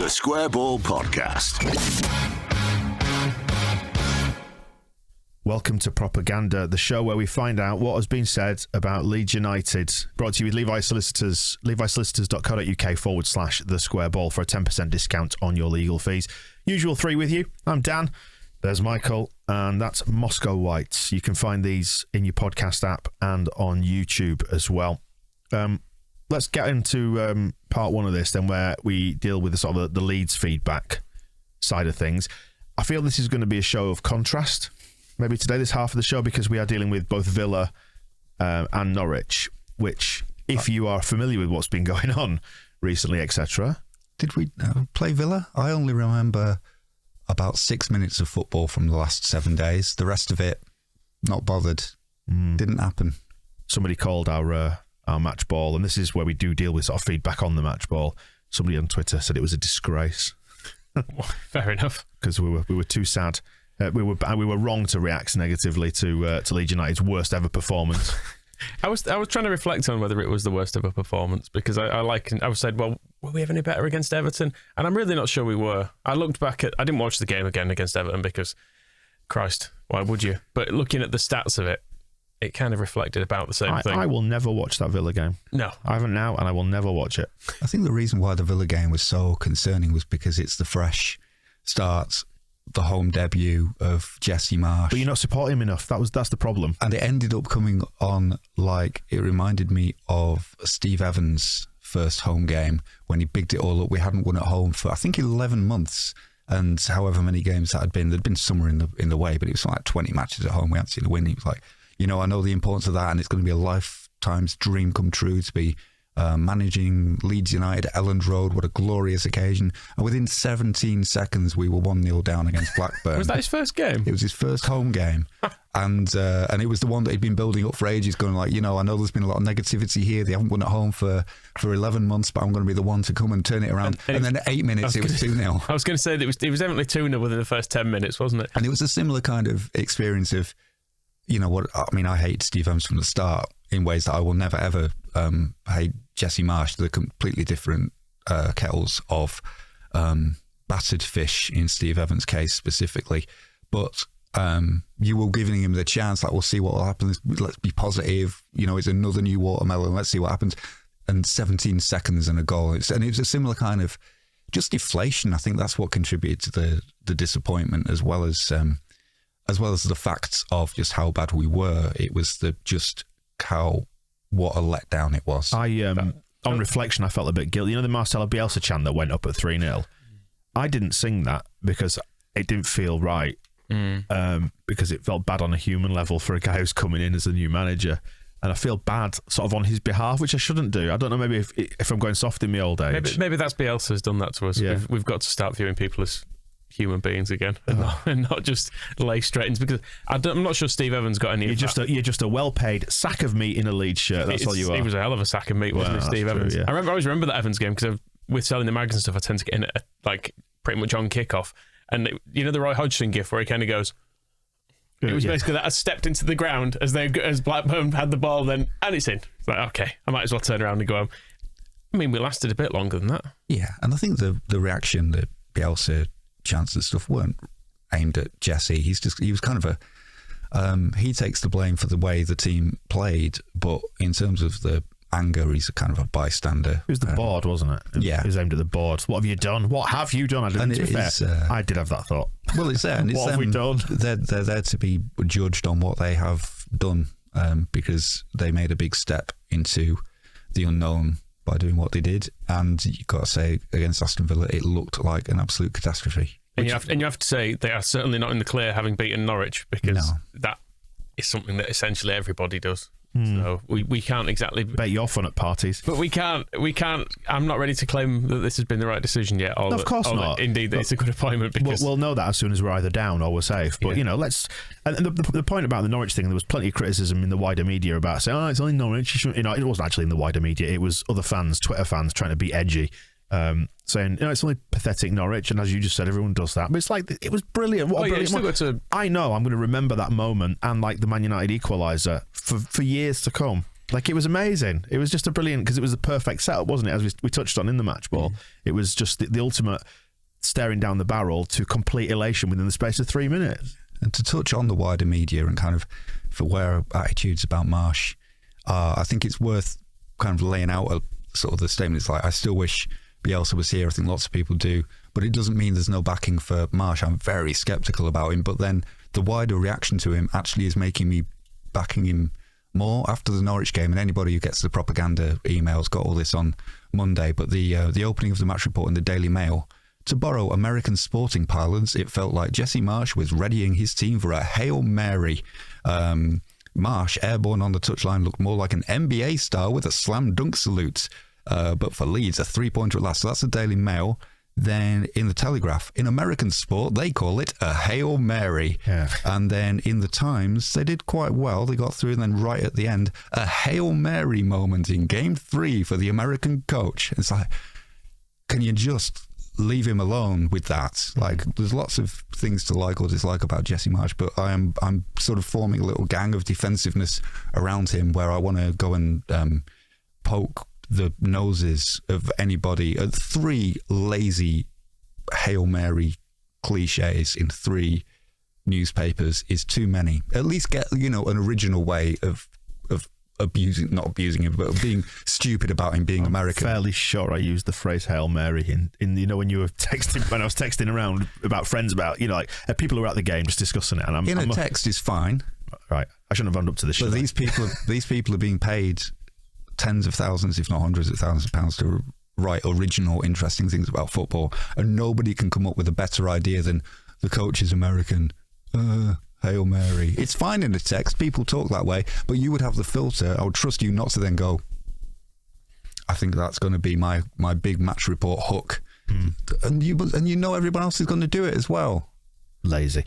The Square Ball Podcast. Welcome to Propaganda, the show where we find out what has been said about Leeds United. Brought to you with Levi Solicitors, levisolicitors.co.uk/The Square Ball for a 10% discount on your legal fees. Usual three with you. I'm Dan. There's Michael, and that's Moscow Whites. You can find these in your podcast app and on YouTube as well. Let's get into part one of this then, where we deal with the sort of the Leeds feedback side of things. I feel this is going to be a show of contrast. Maybe today, this half of the show, because we are dealing with both Villa and Norwich, which, if you are familiar with what's been going on recently, etc. Did we play Villa? I only remember about 6 minutes of football from the last 7 days. The rest of it, not bothered. Didn't happen. Somebody called our match ball, and this is where we do deal with sort of feedback on the match ball. Somebody on Twitter said it was a disgrace. Fair enough, because we were too sad. We were wrong to react negatively to Leeds United's worst ever performance. I was trying to reflect on whether it was the worst ever performance, because I said, well, were we ever any better against Everton? And I'm really not sure we were. I looked back I didn't watch the game again against Everton because, Christ, why would you? But looking at the stats of it, it kind of reflected about the same thing. I will never watch that Villa game. No. I haven't now, and I will never watch it. I think the reason why the Villa game was so concerning was because it's the fresh start, the home debut of Jesse Marsh. But you're not supporting him enough. That's the problem. And it ended up coming on like, it reminded me of Steve Evans' first home game when he bigged it all up. We hadn't won at home for, I think, 11 months. And however many games that had been, there'd been somewhere in the way, but it was like 20 matches at home. We hadn't seen a win. He was like, I know the importance of that, and it's going to be a lifetime's dream come true to be managing Leeds United at Elland Road. What a glorious occasion. And within 17 seconds, we were 1-0 down against Blackburn. Was that his first game? It was his first home game. and it was the one that he'd been building up for ages, going like, I know there's been a lot of negativity here. They haven't won at home for 11 months, but I'm going to be the one to come and turn it around. And then at 8 minutes, it was 2-0. I was going to say that it was definitely 2-0 within the first 10 minutes, wasn't it? And it was a similar kind of experience of, I hate Steve Evans from the start in ways that I will never, ever hate Jesse Marsh. They're completely different kettles of battered fish in Steve Evans' case specifically. But you were giving him the chance, like, we'll see what will happen. Let's be positive. It's another new watermelon. Let's see what happens. And 17 seconds and a goal. And it was a similar kind of just deflation. I think that's what contributed to the disappointment, as well as the facts of just how bad we were. It was what a letdown it was. On reflection, I felt a bit guilty. The Marcelo Bielsa chant that went up at 3-0? I didn't sing that because it didn't feel right, because it felt bad on a human level for a guy who's coming in as a new manager. And I feel bad sort of on his behalf, which I shouldn't do. I don't know, maybe if I'm going soft in my old age. Maybe that's Bielsa's done that to us. Yeah. We've got to start viewing people as human beings again, and not just lay straight into, because I'm not sure Steve Evans got any. You're just a well-paid sack of meat in a Leeds shirt. That's all you are. He was a hell of a sack of meat, wasn't he, Steve Evans? True, yeah. I always remember that Evans game, because with selling the mags and stuff, I tend to get in at pretty much on kickoff, and the Roy Hodgson gif where he kind of goes. It was basically that I stepped into the ground as Blackburn had the ball, and it's in. It's like, okay, I might as well turn around and go home. I mean, we lasted a bit longer than that. Yeah, and I think the reaction that Bielsa chants and stuff weren't aimed at Jesse. He was kind of he takes the blame for the way the team played, but in terms of the anger, he's a kind of a bystander. It was the board, wasn't it? Yeah. It was aimed at the board. What have you done? What have you done? To be fair, I did have that thought. Well, it's there. And it's what have we done? They're there to be judged on what they have done, because they made a big step into the unknown by doing what they did. And you've got to say, against Aston Villa, it looked like an absolute catastrophe. And you have to say they are certainly not in the clear, having beaten Norwich, because that is something that essentially everybody does. So we can't exactly bet you're fun at parties, but we can't. I'm not ready to claim that this has been the right decision yet. No, of course not. Indeed, it's a good appointment, because we'll know that as soon as we're either down or we're safe. But let's. And the point about the Norwich thing, there was plenty of criticism in the wider media about saying, "Oh, it's only Norwich." It wasn't actually in the wider media. It was other fans, Twitter fans, trying to be edgy. Saying, it's only pathetic Norwich, and as you just said, everyone does that. But it's like, it was brilliant. What a brilliant moment. I know I'm going to remember that moment and like the Man United equaliser for years to come. Like, it was amazing. It was just a brilliant, because it was the perfect setup, wasn't it? As we touched on in the match ball, it was just the ultimate staring down the barrel to complete elation within the space of 3 minutes. And to touch on the wider media and kind of for where attitudes about Marsh, I think it's worth kind of laying out a sort of the statement. It's like, I still wish Bielsa was here. I think lots of people do, but it doesn't mean there's no backing for Marsh. I'm very sceptical about him, but then the wider reaction to him actually is making me backing him more after the Norwich game. And anybody who gets the propaganda emails got all this on Monday, but the opening of the match report in the Daily Mail, to borrow American sporting parlance, it felt like Jesse Marsh was readying his team for a Hail Mary. Marsh, airborne on the touchline, looked more like an NBA star with a slam dunk salute. But for Leeds, a 3-pointer at last. So that's the Daily Mail. Then in the Telegraph, in American sport, they call it a Hail Mary. Yeah. And then in the Times, they did quite well. They got through, and then right at the end, a Hail Mary moment in Game 3 for the American coach. It's like, can you just leave him alone with that? Like, there's lots of things to like or dislike about Jesse Marsh, but I'm sort of forming a little gang of defensiveness around him where I want to go and poke the noses of anybody. 3 lazy Hail Mary cliches in 3 newspapers is too many. At least get, an original way of not abusing him, but being stupid about him being American. Fairly sure I used the phrase Hail Mary in when you were texting, when I was texting around about friends about, like people who were at the game just discussing it. And a text is fine. Right. I shouldn't have run up to this. But these people are being paid tens of thousands, if not hundreds of thousands of pounds to write original, interesting things about football, and nobody can come up with a better idea than the coach is American. Hail Mary. It's fine in the text. People talk that way, but you would have the filter. I would trust you not to then go, I think that's going to be my big match report hook. And everyone else is going to do it as well. Lazy.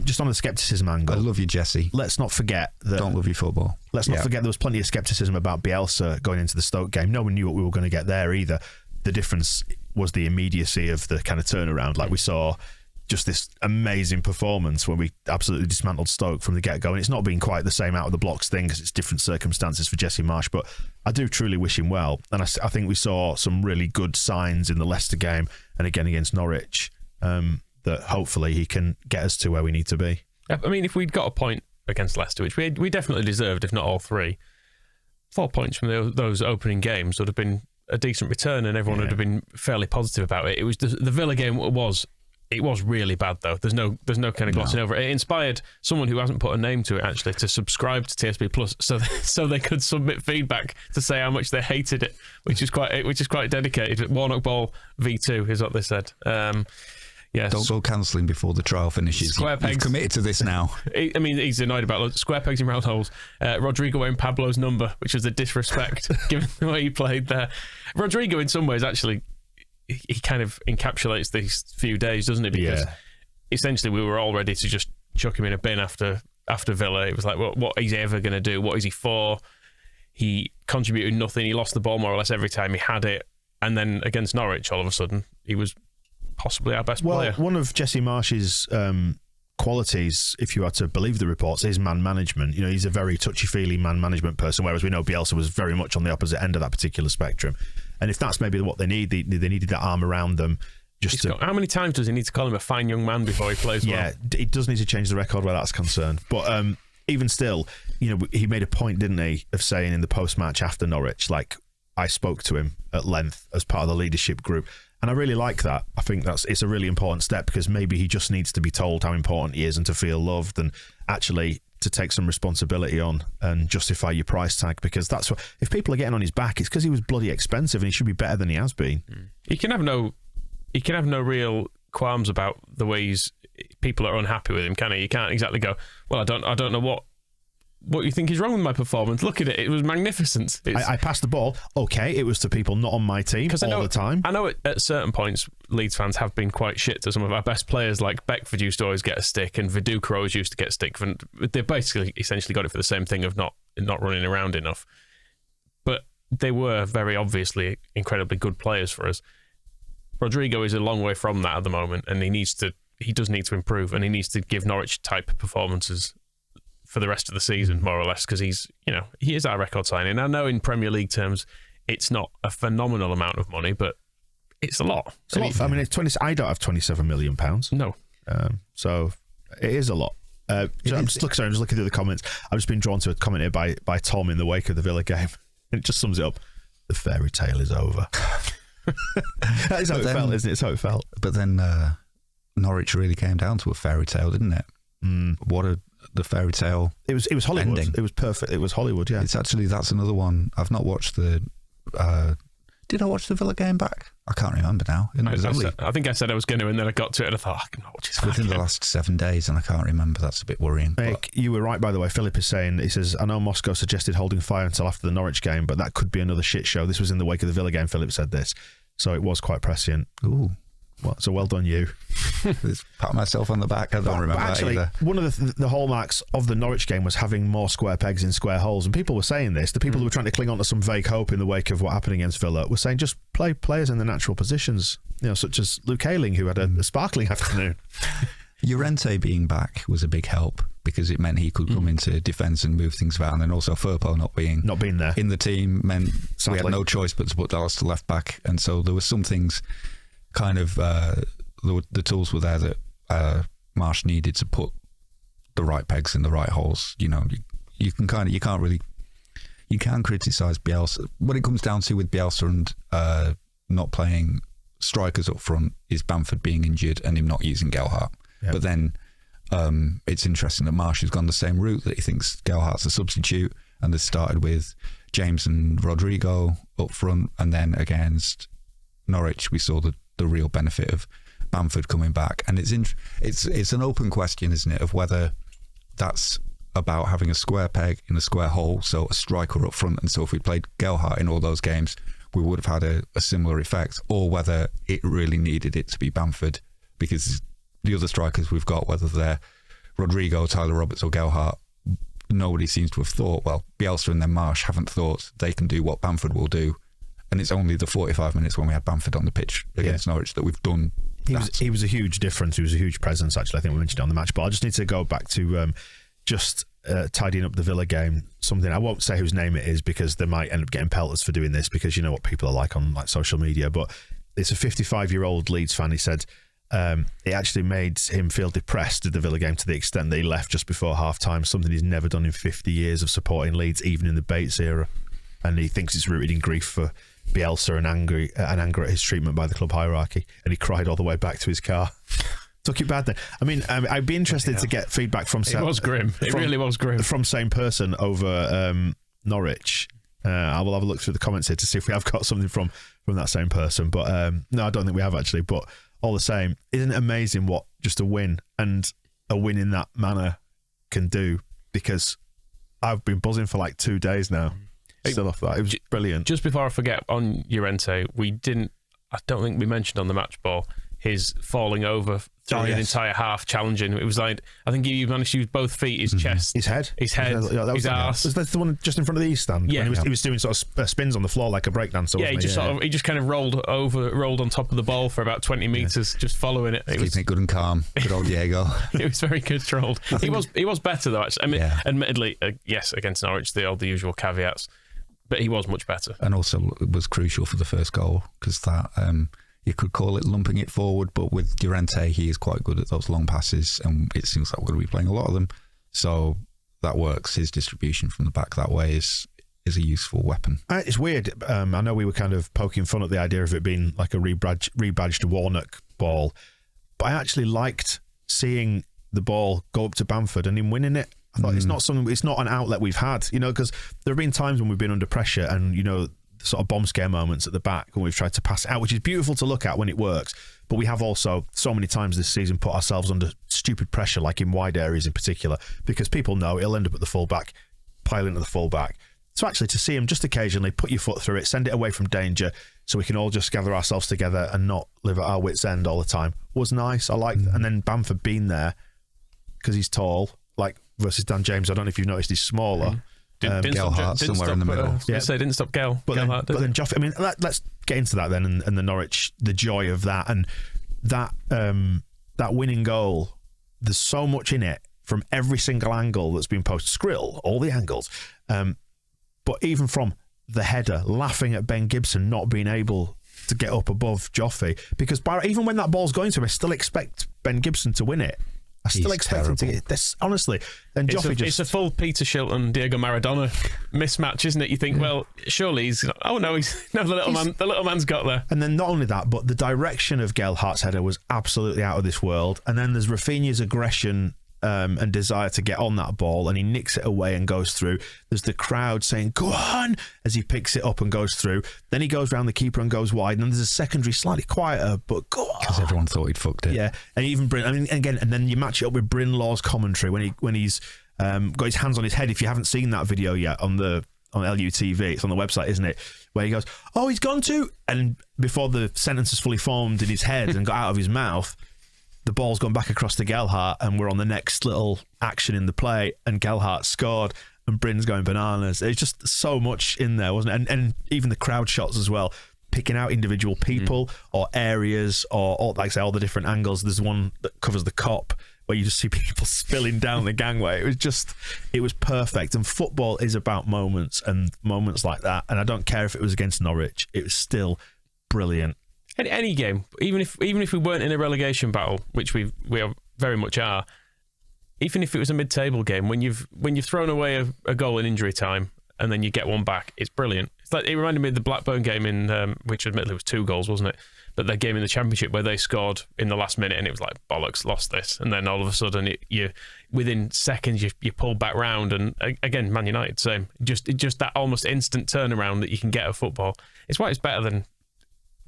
Just on the scepticism angle. I love you, Jesse. Let's not forget that. Don't love you, football. Let's not forget there was plenty of scepticism about Bielsa going into the Stoke game. No one knew what we were going to get there either. The difference was the immediacy of the kind of turnaround. Like, we saw just this amazing performance when we absolutely dismantled Stoke from the get-go. And it's not been quite the same out of the blocks thing because it's different circumstances for Jesse Marsh, but I do truly wish him well. And I think we saw some really good signs in the Leicester game and again against Norwich that hopefully he can get us to where we need to be. I mean, if we'd got a point against Leicester, which we definitely deserved, if not all 3, 4 points from those opening games would have been a decent return and everyone would have been fairly positive about it. It was the Villa game it was really bad, though. There's no kind of glossing over it. It inspired someone who hasn't put a name to it, actually, to subscribe to TSB Plus so they could submit feedback to say how much they hated it, which is quite dedicated. Warnock Ball V2 is what they said. Yes. Don't go cancelling before the trial finishes. You've committed to this now. I mean, he's annoyed about square pegs in round holes. Rodrigo wearing Pablo's number, which was a disrespect given the way he played there. Rodrigo, in some ways, actually, he kind of encapsulates these few days, doesn't he? Because essentially we were all ready to just chuck him in a bin after Villa. It was like, what is he ever going to do? What is he for? He contributed nothing. He lost the ball more or less every time he had it. And then against Norwich, all of a sudden, he was possibly our best player. One of Jesse Marsh's qualities, if you are to believe the reports, is man management. He's a very touchy-feely man management person, whereas we know Bielsa was very much on the opposite end of that particular spectrum. And if that's maybe what they need, they needed that arm around them. How many times does he need to call him a fine young man before he plays well? Yeah, it does need to change the record where that's concerned. But even still, he made a point, didn't he, of saying in the post-match after Norwich, like, I spoke to him at length as part of the leadership group. And I really like that. I think it's a really important step because maybe he just needs to be told how important he is and to feel loved and actually to take some responsibility on and justify your price tag, because that's what, if people are getting on his back, it's because he was bloody expensive and he should be better than he has been. He can have no real qualms about the ways people are unhappy with him, can he? You can't exactly go, well, I don't know what you think is wrong with my performance. Look at it. It was magnificent. I passed the ball. Okay, it was to people not on my team all the time. I know at certain points, Leeds fans have been quite shit to some of our best players, like Beckford used to always get a stick and Viduka always used to get a stick. And they basically essentially got it for the same thing of not running around enough. But they were very obviously incredibly good players for us. Rodrigo is a long way from that at the moment, and he does need to improve, and he needs to give Norwich type performances for the rest of the season, more or less, because he is our record signing. I know in Premier League terms, it's not a phenomenal amount of money, but it's a lot. It's a lot. I mean, it's 20. I don't have £27 million. No. So it is a lot. I'm just looking through the comments. I've just been drawn to a comment here by Tom in the wake of the Villa game. And it just sums it up. The fairy tale is over. That is how it felt, isn't it? It's how it felt. But then Norwich really came down to a fairy tale, didn't it? The fairy tale. It was Hollywood. Ending. It was perfect. It was Hollywood. Yeah. That's another one. I've not watched the. Did I watch the Villa game back? I can't remember now. I think I said I was going to, and then I got to it and I thought, I can watch it within the last 7 days, and I can't remember. That's a bit worrying. Mick, you were right, by the way. Philip is saying, he says, I know Moscow suggested holding fire until after the Norwich game, but that could be another shit show. This was in the wake of the Villa game, Philip said this. So it was quite prescient. Ooh. So well done, you. Pat myself on the back. I don't remember actually, that either. One of the hallmarks of the Norwich game was having more square pegs in square holes, and people were saying this. The people who were trying to cling on to some vague hope in the wake of what happened against Villa were saying just play players in the natural positions, such as Luke Ayling, who had a sparkling afternoon. Llorente being back was a big help because it meant he could come into defence and move things about, and then also Firpo not being there in the team meant Sadly. We had no choice but to put Dallas to left back, and so there were some things kind of the tools were there that Marsh needed to put the right pegs in the right holes. You can criticise Bielsa. What it comes down to with Bielsa and not playing strikers up front is Bamford being injured and him not using Gelhardt. Yep. But then it's interesting that Marsh has gone the same route, that he thinks Gelhardt's a substitute, and they started with James and Rodrigo up front, and then against Norwich we saw the real benefit of Bamford coming back. And it's an open question, isn't it, of whether that's about having a square peg in a square hole, so a striker up front, and so if we played Gelhardt in all those games we would have had a similar effect, or whether it really needed it to be Bamford, because the other strikers we've got, whether they're Rodrigo, Tyler Roberts or Gelhardt, nobody seems to have thought, well, Bielsa and then Marsh haven't thought they can do what Bamford will do. And it's only the 45 minutes when we had Bamford on the pitch against Norwich that we've done that. He was a huge difference. He was a huge presence, actually. I think we mentioned it on the match. But I just need to go back to tidying up the Villa game. Something, I won't say whose name it is because they might end up getting pelters for doing this, because you know what people are like on social media. But it's a 55-year-old Leeds fan. He said it actually made him feel depressed at the Villa game to the extent that he left just before half-time, something he's never done in 50 years of supporting Leeds, even in the Bates era. And he thinks it's rooted in grief for Bielsa and anger at his treatment by the club hierarchy. And he cried all the way back to his car. Took it bad then. I mean, I'd be interested to get feedback from... It was grim. It really was grim. From same person over Norwich. I will have a look through the comments here to see if we have got something from that same person. But no, I don't think we have actually. But all the same, isn't it amazing what just a win and a win in that manner can do? Because I've been buzzing for like 2 days now. Still off that. It was brilliant. Just before I forget, on Llorente, I don't think we mentioned on the match ball his falling over through an entire half challenging. It was like, I think he managed to use both feet, his chest, his head, his arse. Was that the one just in front of the East stand? Yeah, he was doing sort of spins on the floor like a breakdancer. Yeah, he just kind of rolled on top of the ball for about 20 meters, just following it. Keeping it good and calm. Good old Diego. It was very controlled. He was better though. Actually, I mean, admittedly, yes, against Norwich, the usual caveats. But he was much better. And also it was crucial for the first goal, because that you could call it lumping it forward, but with Llorente, he is quite good at those long passes, and it seems like we're going to be playing a lot of them. So that works. His distribution from the back that way is a useful weapon. It's weird. I know we were kind of poking fun at the idea of it being like a rebadged Warnock ball, but I actually liked seeing the ball go up to Bamford and him winning it. I thought it's not an outlet we've had, because there have been times when we've been under pressure and, the sort of bomb scare moments at the back when we've tried to pass it out, which is beautiful to look at when it works. But we have also so many times this season put ourselves under stupid pressure, like in wide areas in particular, because people know it'll end up at the fullback, pile into the fullback. So actually to see him just occasionally put your foot through it, send it away from danger so we can all just gather ourselves together and not live at our wits' end all the time was nice. I liked And then Bamford being there because he's tall, like versus Dan James. I don't know if you've noticed he's smaller. Gelhardt somewhere in the middle. Didn't stop Gel. But then Joff, I mean, let's get into that then, and the Norwich, the joy of that, and that winning goal. There's so much in it from every single angle that's been posted. Skrill, all the angles. But even from the header, laughing at Ben Gibson not being able to get up above Joffrey, because even when that ball's going to him, I still expect Ben Gibson to win it. I still expect him to get this, honestly. And Joffrey it's a full Peter Shilton, Diego Maradona mismatch, isn't it? You think, well, surely he's. Oh no, the little man's got there. And then not only that, but the direction of Gelhardt's header was absolutely out of this world. And then there's Rafinha's aggression and desire to get on that ball, and he nicks it away and goes through. There's the crowd saying, "Go on!" as he picks it up and goes through. Then he goes round the keeper and goes wide. And then there's a secondary, slightly quieter, but go on, because everyone thought he'd fucked it. Yeah, and even and then you match it up with Brinlaw's commentary when he's got his hands on his head. If you haven't seen that video yet on LUTV, it's on the website, isn't it? Where he goes, "Oh, he's gone to," and before the sentence is fully formed in his head and got out of his mouth, the ball's gone back across to Gelhardt, and we're on the next little action in the play, and Gelhardt scored, and Bryn's going bananas. It's just so much in there, wasn't it? And even the crowd shots as well, picking out individual people or areas or like I say, all the different angles. There's one that covers the Kop where you just see people spilling down the gangway. It was perfect. And football is about moments and moments like that. And I don't care if it was against Norwich, it was still brilliant. Any game, even if we weren't in a relegation battle, which we very much are, even if it was a mid-table game, when you've thrown away a goal in injury time and then you get one back, it's brilliant. It's like, it reminded me of the Blackburn game in which admittedly was 2 goals, wasn't it? But their game in the Championship where they scored in the last minute and it was like, bollocks, lost this, and then all of a sudden you within seconds you pull back round, and again, Man United same, just that almost instant turnaround that you can get at football. It's why it's better than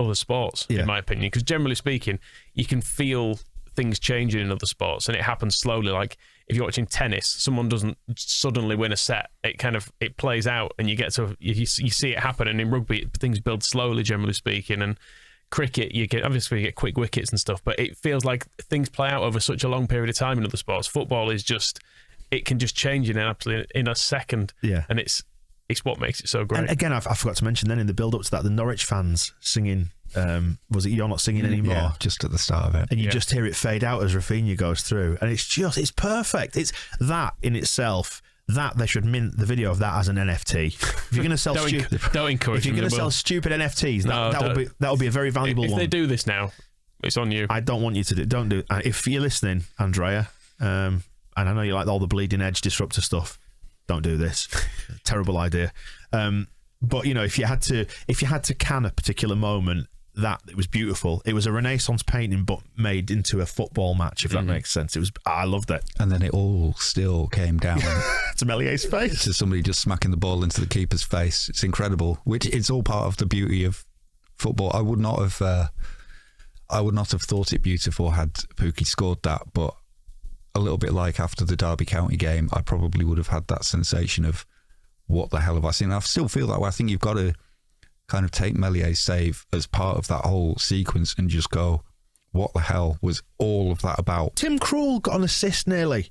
other sports, in my opinion, because generally speaking, you can feel things changing in other sports, and it happens slowly. Like if you're watching tennis, someone doesn't suddenly win a set; it plays out, and you see it happen. And in rugby, things build slowly, generally speaking. And cricket, you get quick wickets and stuff, but it feels like things play out over such a long period of time in other sports. Football is it can just change in a second, and it's what makes it so great. And again, I forgot to mention then in the build-up to that, the Norwich fans singing, was it "You're Not Singing Anymore"? Yeah, just at the start of it. And you just hear it fade out as Rafinha goes through. And it's perfect. It's that in itself, that they should mint the video of that as an NFT. If you're going to sell don't encourage. If you're going to sell stupid NFTs, that would be a very valuable one. If they do this now, it's on you. I don't want you to don't do it. If you're listening, Andrea, and I know you like all the bleeding edge disruptor stuff, don't do this. Terrible idea. But if you had to can a particular moment, that it was beautiful. It was a Renaissance painting, but made into a football match. If that makes sense, I loved it. And then it all still came down to Melié's face, to somebody just smacking the ball into the keeper's face. It's incredible. Which it's all part of the beauty of football. I would not have thought it beautiful had Pukki scored that, but a little bit like after the Derby County game, I probably would have had that sensation of what the hell have I seen? I still feel that way. I think you've got to kind of take Melié's save as part of that whole sequence and just go, what the hell was all of that about? Tim Krul got an assist nearly.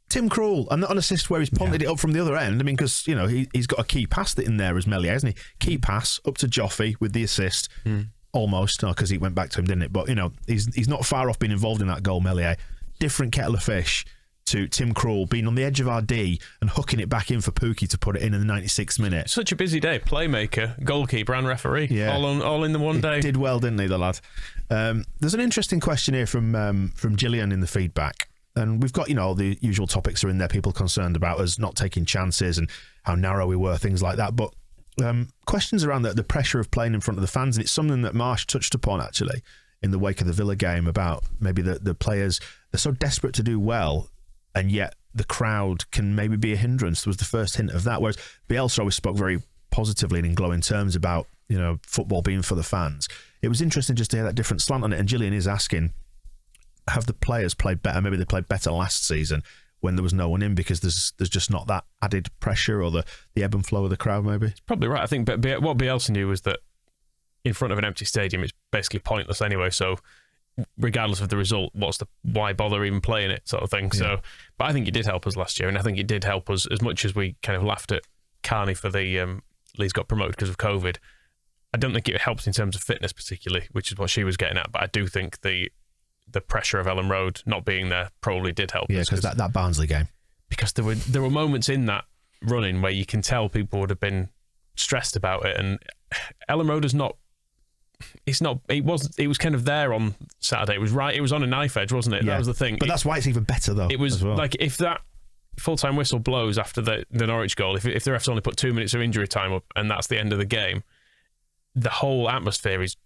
Tim Krul, and not an assist where he's punted it up from the other end. I mean, because he's got a key pass in there as Melié, hasn't he? Key pass up to Joffrey with the assist, almost, because he went back to him, didn't it? But he's not far off being involved in that goal, Melié. Different kettle of fish to Tim Krul being on the edge of our D and hooking it back in for Pukki to put it in the 96th minute. Such a busy day. Playmaker, goalkeeper and referee. Yeah. All in the one day. Did well, didn't he, the lad? There's an interesting question here from Gillian in the feedback. And we've got, all the usual topics are in there. People concerned about us not taking chances and how narrow we were, things like that. But questions around the pressure of playing in front of the fans. And it's something that Marsh touched upon, actually, in the wake of the Villa game, about maybe the players, they're so desperate to do well, and yet the crowd can maybe be a hindrance. There was the first hint of that, whereas Bielsa always spoke very positively and in glowing terms about football being for the fans. It was interesting just to hear that different slant on it. And Gillian is asking, have the players played better? Maybe they played better last season when there was no one in, because there's just not that added pressure or the ebb and flow of the crowd, maybe? It's probably right. I think but what Bielsa knew was that in front of an empty stadium, it's basically pointless anyway. So regardless of the result, why bother even playing it, sort of thing. Yeah. So, but I think it did help us last year, and I think it did help us as much as we kind of laughed at Carney for the Leeds got promoted because of COVID. I don't think it helped in terms of fitness particularly, which is what she was getting at. But I do think the the pressure of Ellen Road not being there probably did help. Yeah, because that Barnsley game. Because there were moments in that running where you can tell people would have been stressed about it, and Ellen Road is not. It's not. It was kind of there on Saturday. It was right. It was on a knife edge, wasn't it? Yeah. That was the thing. But that's why it's even better, though. It was as well. like if that full-time whistle blows after the Norwich goal, if the refs only put 2 minutes of injury time up and that's the end of the game, the whole atmosphere is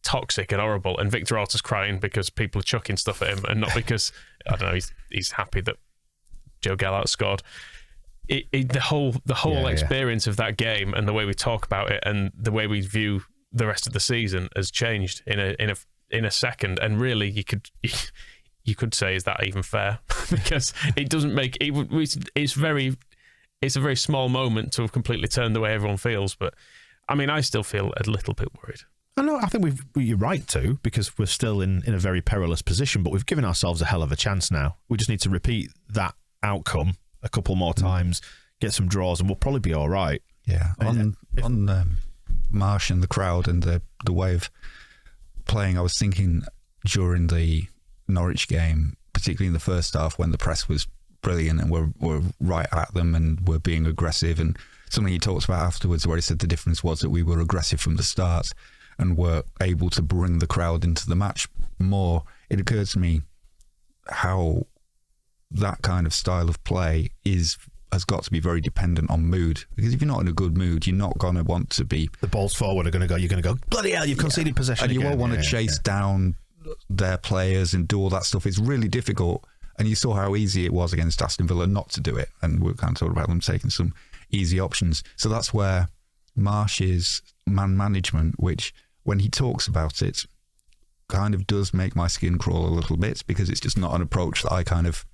toxic and horrible. And Victor Orta's crying because people are chucking stuff at him, and not because I don't know. He's happy that Joe Gallagher scored. The whole experience of that game and the way we talk about it and the way we view the rest of the season has changed in a second. And really, you could say, is that even fair? Because it doesn't make it. It's a very small moment to have completely turned the way everyone feels. But I mean, I still feel a little bit worried. I think you're right to, because we're still in a very perilous position. But we've given ourselves a hell of a chance now. We just need to repeat that outcome a couple more times, get some draws, and we'll probably be all right. Yeah, on Marsh and the crowd and the way of playing, I was thinking during the Norwich game, particularly in the first half when the press was brilliant and we're right at them and we're being aggressive, and something he talked about afterwards where he said the difference was that we were aggressive from the start and were able to bring the crowd into the match more. It occurred to me how that kind of style of play has got to be very dependent on mood, because if you're not in a good mood, you're not going to want to be. The balls forward are going to go. You're going to go, bloody hell! You've conceded possession, and you again. won't want to chase down their players and do all that stuff. It's really difficult, and you saw how easy it was against Aston Villa not to do it. And we're kind of talking about them taking some easy options. So that's where Marsh's man management, which when he talks about it, kind of does make my skin crawl a little bit, because it's just not an approach that I kind of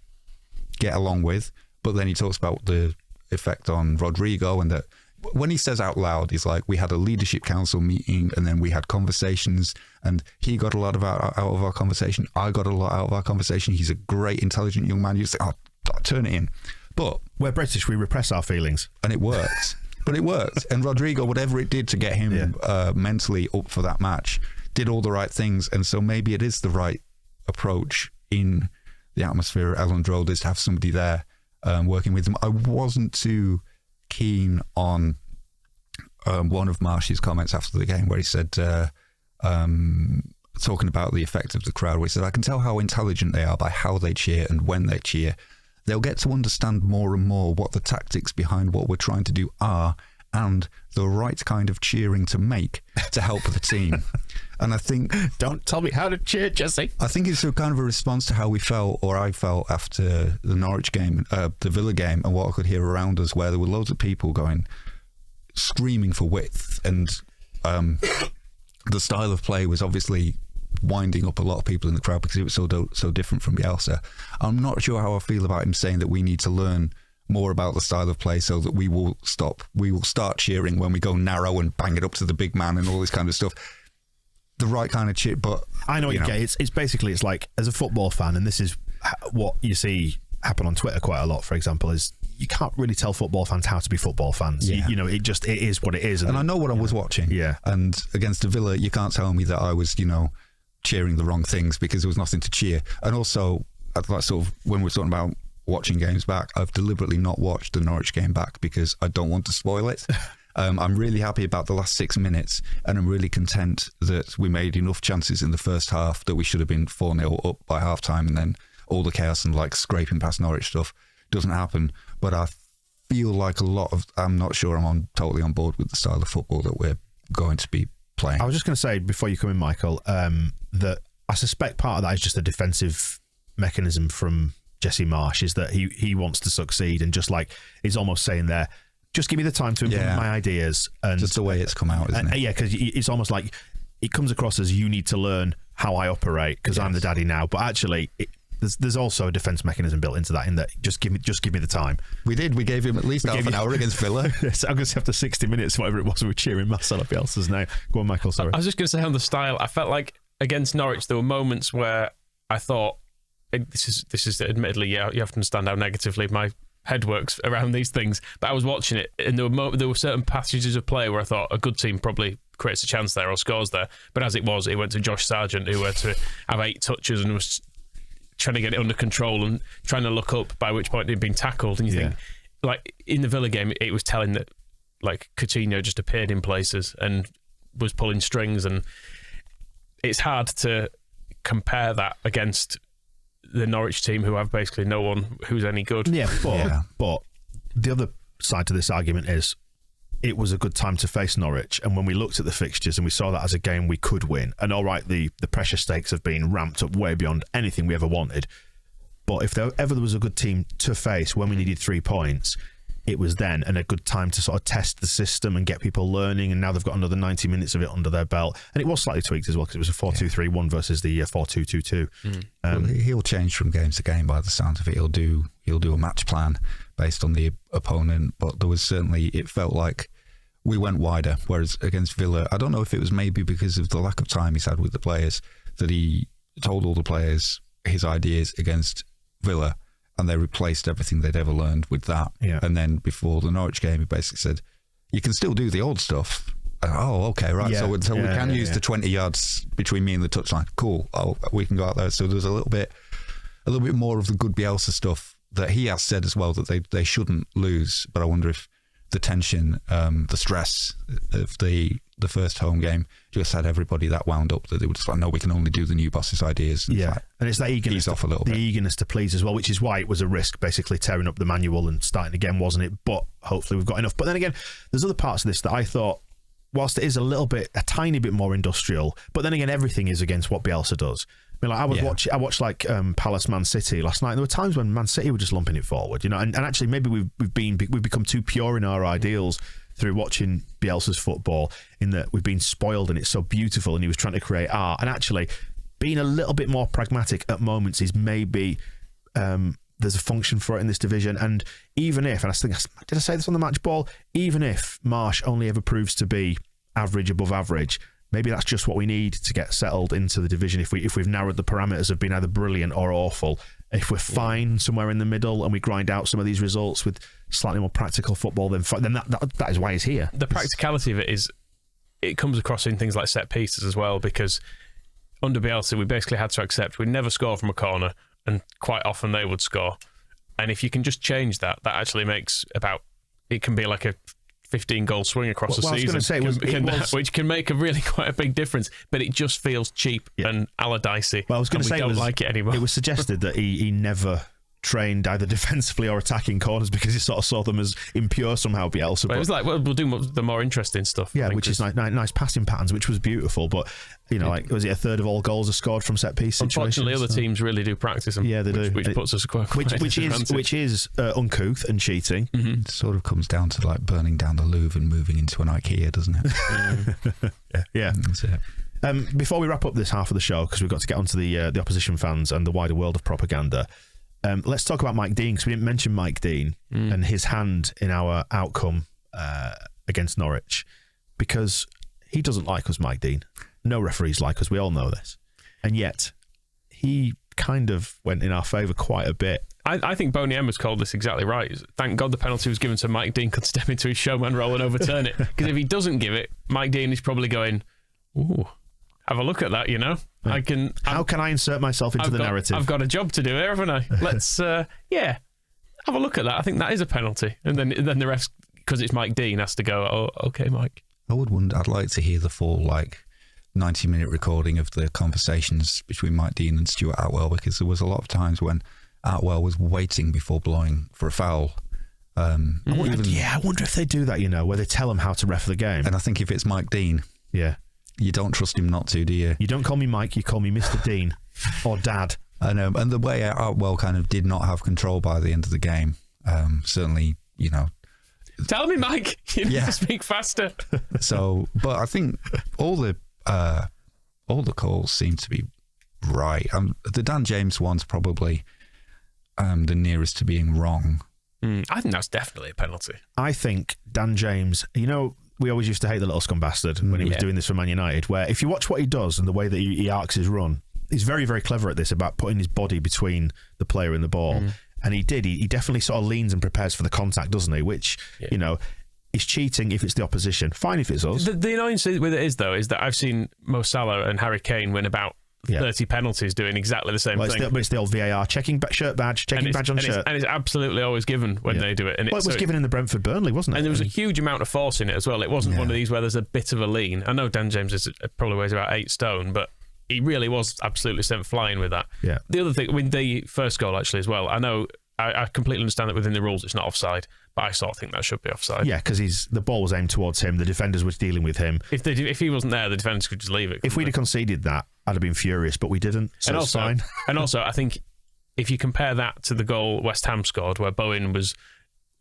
get along with. But then he talks about the effect on Rodrigo, and that when he says out loud, he's like, we had a leadership council meeting and then we had conversations, and he got a lot out of our conversation. I got a lot out of our conversation. He's a great, intelligent young man. You say, turn it in. But we're British, we repress our feelings. And it works. But it worked. And Rodrigo, whatever it did to get him mentally up for that match, did all the right things. And so maybe it is the right approach in the atmosphere at Ellen Road, is to have somebody there working with them. I wasn't too keen on one of Marsh's comments after the game where he said, talking about the effect of the crowd, where he said, I can tell how intelligent they are by how they cheer and when they cheer. They'll get to understand more and more what the tactics behind what we're trying to do are, and the right kind of cheering to make to help the team. And I think... Don't tell me how to cheer, Jesse. I think it's a kind of a response to how we felt, or I felt, after the Norwich game, the Villa game, and what I could hear around us, where there were loads of people screaming for width, and the style of play was obviously winding up a lot of people in the crowd because it was so different from Bielsa. I'm not sure how I feel about him saying that we need to learn more about the style of play so that we will start cheering when we go narrow and bang it up to the big man and all this kind of stuff. The right kind of cheer, but I know what you get. It's basically, it's like, as a football fan, and this is what you see happen on Twitter quite a lot, for example, is you can't really tell football fans how to be football fans. Yeah. It is what it is. And I know what I was watching. Yeah. And against the Villa, you can't tell me that I was, cheering the wrong things, because there was nothing to cheer. And also, when we're talking about watching games back, I've deliberately not watched the Norwich game back because I don't want to spoil it. I'm really happy about the last 6 minutes, and I'm really content that we made enough chances in the first half that we should have been 4-0 up by half time, and then all the chaos and scraping past Norwich stuff doesn't happen. But I feel like I'm not sure I'm totally on board with the style of football that we're going to be playing. I was just going to say, before you come in, Michael, that I suspect part of that is just a defensive mechanism from Jesse Marsh, is that he wants to succeed, and he's almost saying there, just give me the time to implement my ideas. And just the way it's come out, isn't it? Yeah, because it's almost like it comes across as you need to learn how I operate because I'm the daddy now. But actually, there's also a defense mechanism built into that, in that just give me the time. We did. We gave him at least half an hour against Villa. Yes, I'm going to say after 60 minutes, whatever it was, we were cheering Marcelo Bielsa's now. Go on, Michael. Sorry. I was just going to say on the style, I felt like against Norwich there were moments where I thought, this is admittedly, you have to understand how negatively my head works around these things, but I was watching it, and there were certain passages of play where I thought a good team probably creates a chance there or scores there. But as it was, it went to Josh Sargent, who were to have 8 touches and was trying to get it under control and trying to look up, by which point he'd been tackled. And you think, like, in the Villa game, it was telling that, like, Coutinho just appeared in places and was pulling strings, and it's hard to compare that against the Norwich team, who have basically no one who's any good. But the other side to this argument is it was a good time to face Norwich, and when we looked at the fixtures and we saw that as a game we could win, and all right, the pressure stakes have been ramped up way beyond anything we ever wanted, but if there ever was a good team to face when we needed 3 points, it was then, and a good time to sort of test the system and get people learning, and now they've got another 90 minutes of it under their belt, and it was slightly tweaked as well, because it was a 4-2-3-1 versus the 4-2-2-2. Well, he'll change from game to game by the sound of it. He'll do a match plan based on the opponent, but there was certainly, it felt like we went wider, whereas against Villa, I don't know if it was maybe because of the lack of time he's had with the players, that he told all the players his ideas against Villa, and they replaced everything they'd ever learned with that. And then before the Norwich game, he basically said, you can still do the old stuff. Oh, okay, right. So we can use the 20 yards between me and the touchline. Cool. Oh, we can go out there. So there's a little bit more of the good Bielsa stuff that he has said as well, that they shouldn't lose. But I wonder if the tension, the stress of the first home game just had everybody that wound up that they were just like, no, we can only do the new boss's ideas. And and it's that eagerness, off a little bit. Eagerness to please as well, which is why it was a risk, basically tearing up the manual and starting again, wasn't it? But hopefully we've got enough. But then again, there's other parts of this that I thought, whilst it is a tiny bit more industrial, but then again, everything is against what Bielsa does. I mean, like I watched like Palace Man City last night. And there were times when Man City were just lumping it forward, and actually maybe we've become too pure in our ideals through watching Bielsa's football, in that we've been spoiled and it's so beautiful, and he was trying to create art, and actually being a little bit more pragmatic at moments is maybe there's a function for it in this division. And even if, and I think, did I say this on the match ball, even if Marsh only ever proves to be average above average, maybe that's just what we need to get settled into the division. If we've narrowed the parameters of being either brilliant or awful, if we're fine somewhere in the middle and we grind out some of these results with slightly more practical football, then that is why he's here. The practicality of it is, it comes across in things like set pieces as well, because under Bielsa we basically had to accept we'd never score from a corner, and quite often they would score. And if you can just change that actually makes it can be like a 15-goal swing across the season, which can make quite a big difference, but it just feels cheap and Allardyce. Well, I was going to say, don't like it anymore. It was suggested that he never trained either defensively or attacking corners because he sort of saw them as impure somehow, Bielsa. But it was like, well, we'll do the more interesting stuff. Yeah, which is nice passing patterns, which was beautiful. But, like, was it a third of all goals are scored from set piece situations? Unfortunately, other teams really do practice them. Yeah, they do. Which puts us which is uncouth and cheating. It sort of comes down to like burning down the Louvre and moving into an IKEA, doesn't it? Yeah. That's it. Before we wrap up this half of the show, because we've got to get onto the opposition fans and the wider world of propaganda, let's talk about Mike Dean, because we didn't mention Mike Dean and his hand in our outcome against Norwich, because he doesn't like us, Mike Dean. No referees like us, we all know this. And yet, he kind of went in our favour quite a bit. I think Boney M has called this exactly right. Thank God the penalty was given so Mike Dean could step into his showman role and overturn it. Because if he doesn't give it, Mike Dean is probably going, ooh, have a look at that, How can I insert myself into the narrative? I've got a job to do here, haven't I? Let's, have a look at that. I think that is a penalty. And then the refs, because it's Mike Dean, has to go, oh, okay, Mike. I'd like to hear the full, 90-minute recording of the conversations between Mike Dean and Stuart Atwell, because there was a lot of times when Atwell was waiting before blowing for a foul. I wonder if they do that, where they tell him how to ref the game. And I think if it's Mike Dean, you don't trust him not to, do you? You don't call me Mike, you call me Mr. Dean or Dad. I know, and the way Atwell kind of did not have control by the end of the game, certainly, Tell me, Mike, you need to speak faster. So, but I think all the calls seem to be right. The Dan James one's probably the nearest to being wrong. I think that's definitely a penalty. I think Dan James, we always used to hate the little scum bastard when he was doing this for Man United, where if you watch what he does and the way that he arcs his run, he's very, very clever at this, about putting his body between the player and the ball. And he definitely sort of leans and prepares for the contact, doesn't he? Which, is cheating if it's the opposition. Fine if it's us. The annoying thing with it is, though, is that I've seen Mo Salah and Harry Kane win about 30 penalties doing exactly the same thing. It's the old VAR, checking shirt badge, checking badge on shirt. And it's absolutely always given when they do it. And it was given in the Brentford-Burnley, wasn't it? And there was a huge amount of force in it as well. It wasn't one of these where there's a bit of a lean. I know Dan James probably weighs about 8 stone, but he really was absolutely sent flying with that. Yeah. The other thing, with the first goal actually as well, I know I completely understand that within the rules it's not offside, but I sort of think that should be offside. Yeah, because the ball was aimed towards him. The defenders were dealing with him. If he wasn't there, the defenders could just leave it. If we'd have conceded that, I'd have been furious, but we didn't. So it's fine. And also, I think if you compare that to the goal West Ham scored, where Bowen was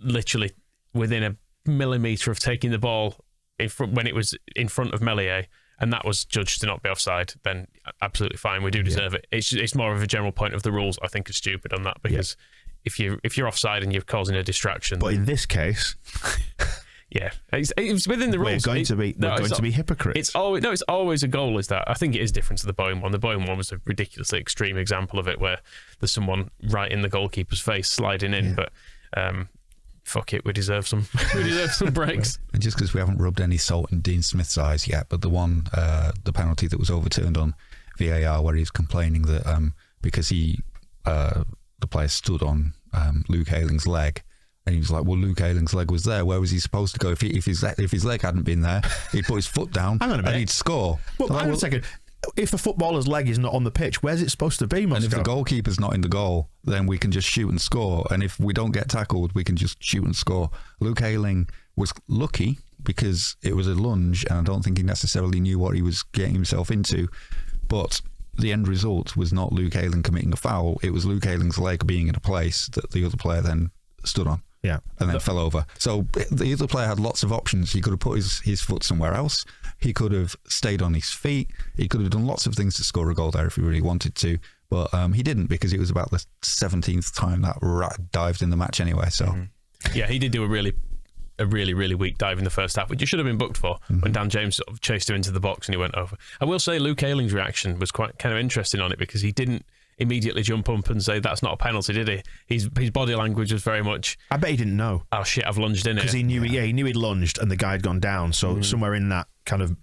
literally within a millimetre of taking the ball in front when it was in front of Meslier, and that was judged to not be offside, then absolutely fine. We do deserve it. It's more of a general point of the rules. I think is stupid on that because. Yeah. If you're offside and you're causing a distraction, but in this case, it's within the rules. We're going to be hypocrites. It's always a goal. Is that I think it is different to the Bowen one. The Bowen one was a ridiculously extreme example of it, where there's someone right in the goalkeeper's face sliding in. But fuck it, we deserve some breaks. And just because we haven't rubbed any salt in Dean Smith's eyes yet, but the penalty that was overturned on VAR, where he's complaining that because the player stood on Luke Ayling's leg, and he was like, well, Luke Ayling's leg was there. Where was he supposed to go? If his leg hadn't been there, he'd put his foot down and he'd score. Well, hang on a second. If a footballer's leg is not on the pitch, where's it supposed to be, Moscow? And if the goalkeeper's not in the goal, then we can just shoot and score. And if we don't get tackled, we can just shoot and score. Luke Ayling was lucky because it was a lunge, and I don't think he necessarily knew what he was getting himself into. But the end result was not Luke Ayling committing a foul. It was Luke Ayling's leg being in a place that the other player then stood on. Yeah. And then fell over. So the other player had lots of options. He could have put his foot somewhere else. He could have stayed on his feet. He could have done lots of things to score a goal there if he really wanted to. But he didn't, because it was about the 17th time that rat dived in the match anyway. So yeah, he did do a really weak dive in the first half, which you should have been booked for when Dan James sort of chased him into the box and he went over. I will say Luke Ayling's reaction was quite kind of interesting on it, because he didn't immediately jump up and say that's not a penalty, did he? His body language was very much, I bet he didn't know. Oh shit, I've lunged in it. Because he knew he'd lunged and the guy had gone down. So somewhere in that kind of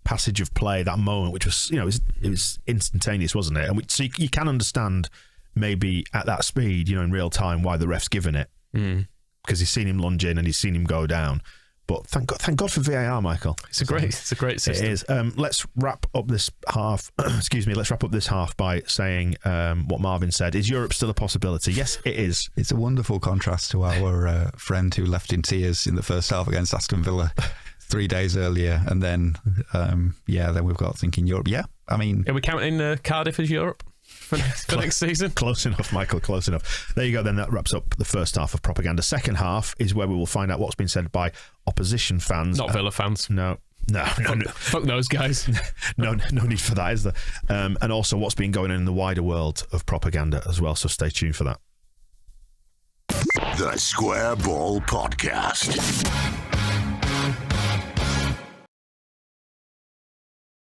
passage of play, that moment, which was, it was instantaneous, wasn't it? And so you can understand maybe at that speed, in real time, why the ref's given it. Because he's seen him lunge in and he's seen him go down. But thank God for VAR, Michael. It's a great system. It is. Let's wrap up this half. Let's wrap up this half by saying what Marvin said. Is Europe still a possibility? Yes, it is. It's a wonderful contrast to our friend who left in tears in the first half against Aston Villa 3 days earlier, and then then we've got thinking Europe. Yeah, I mean, are we counting Cardiff as Europe for next season? Close enough, Michael, close enough. There you go, then that wraps up the first half of Propaganda. Second half is where we will find out what's been said by opposition fans. Not Villa fans. No. Fuck those guys. No need for that, is there? And also what's been going on in the wider world of propaganda as well, so stay tuned for that. The Square Ball Podcast.